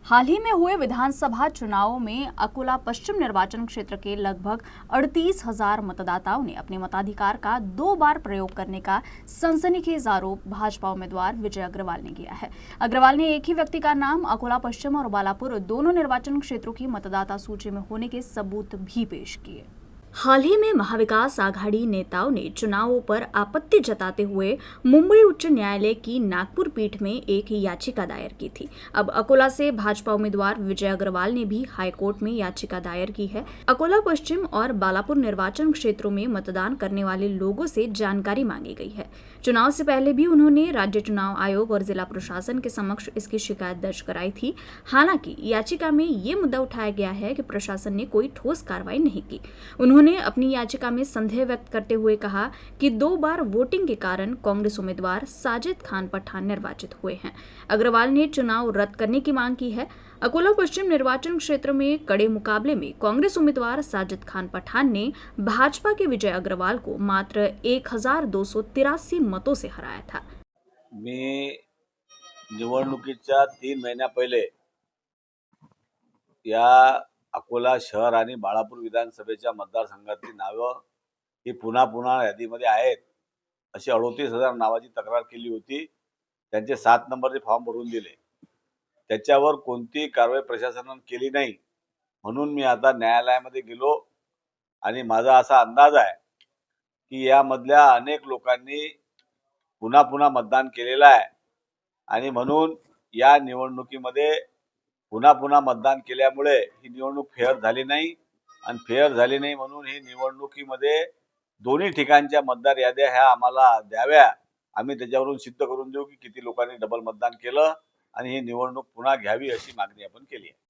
हाल ही में हुए विधानसभा चुनावों में अकोला पश्चिम निर्वाचन क्षेत्र के लगभग 38,000 मतदाताओं ने अपने मताधिकार का 2 बार प्रयोग करने का सनसनीखेज आरोप भाजपा उम्मीदवार विजय अग्रवाल ने किया है। अग्रवाल ने एक ही व्यक्ति का नाम अकोला पश्चिम और बालापुर दोनों निर्वाचन क्षेत्रों की मतदाता सूची में होने के सबूत भी पेश किए। हाल ही में महाविकास आघाड़ी नेताओं ने चुनावों पर आपत्ति जताते हुए मुंबई उच्च न्यायालय की नागपुर पीठ में एक याचिका दायर की थी। अब अकोला से भाजपा उम्मीदवार विजय अग्रवाल ने भी हाईकोर्ट में याचिका दायर की है। अकोला पश्चिम और बालापुर निर्वाचन क्षेत्रों में मतदान करने वाले लोगों से जानकारी मांगी गई है। चुनाव से पहले भी उन्होंने राज्य चुनाव आयोग और जिला प्रशासन के समक्ष इसकी शिकायत दर्ज कराई थी। हालांकि याचिका में ये मुद्दा उठाया गया है कि प्रशासन ने कोई ठोस कार्रवाई नहीं की। उन्होंने अपनी याचिका में संदेह व्यक्त करते हुए कहा कि 2 बार वोटिंग के कारण कांग्रेस उम्मीदवार साजिद खान पठान निर्वाचित हुए हैं। अग्रवाल ने चुनाव रद्द करने की मांग की है। अकोला पश्चिम निर्वाचन क्षेत्र में कड़े मुकाबले में कांग्रेस उम्मीदवार साजिद खान पठान ने भाजपा के विजय अग्रवाल को मात्र 1283 मतों से हराया था। मी निवडणुकीच्या 3 महिन्या पहिले या अकोला शहर आणि बाळापूर विधानसभेच्या मतदारसंघातली नावं ही पुन्हा पुन्हा यादीमध्ये आहेत अशी 38,000 नावाची तक्रार केली होती। त्यांचे 7 नंबरचे फॉर्म भरून दिले। त्याच्यावर कोणतीही कारवाई प्रशासनाने केली नाही। म्हणून मी आता न्यायालयामध्ये गेलो आणि माझा असा अंदाज आहे की यामधल्या अनेक लोकांनी पुन्हा पुन्हा मतदान केलेलं आहे आणि म्हणून या निवडणुकीमध्ये पुन्हा पुन्हा मतदान केल्यामुळे ही निवडणूक फेअर झाली नाही आणि फेअर झाली नाही म्हणून ही निवडणुकीमध्ये दोन्ही ठिकाणच्या मतदार याद्या ह्या आम्हाला द्याव्या। आम्ही त्याच्यावरून सिद्ध करून देऊ की किती लोकांनी डबल मतदान केलं आणि ही निवडणूक पुन्हा घ्यावी अशी मागणी आपण केली आहे।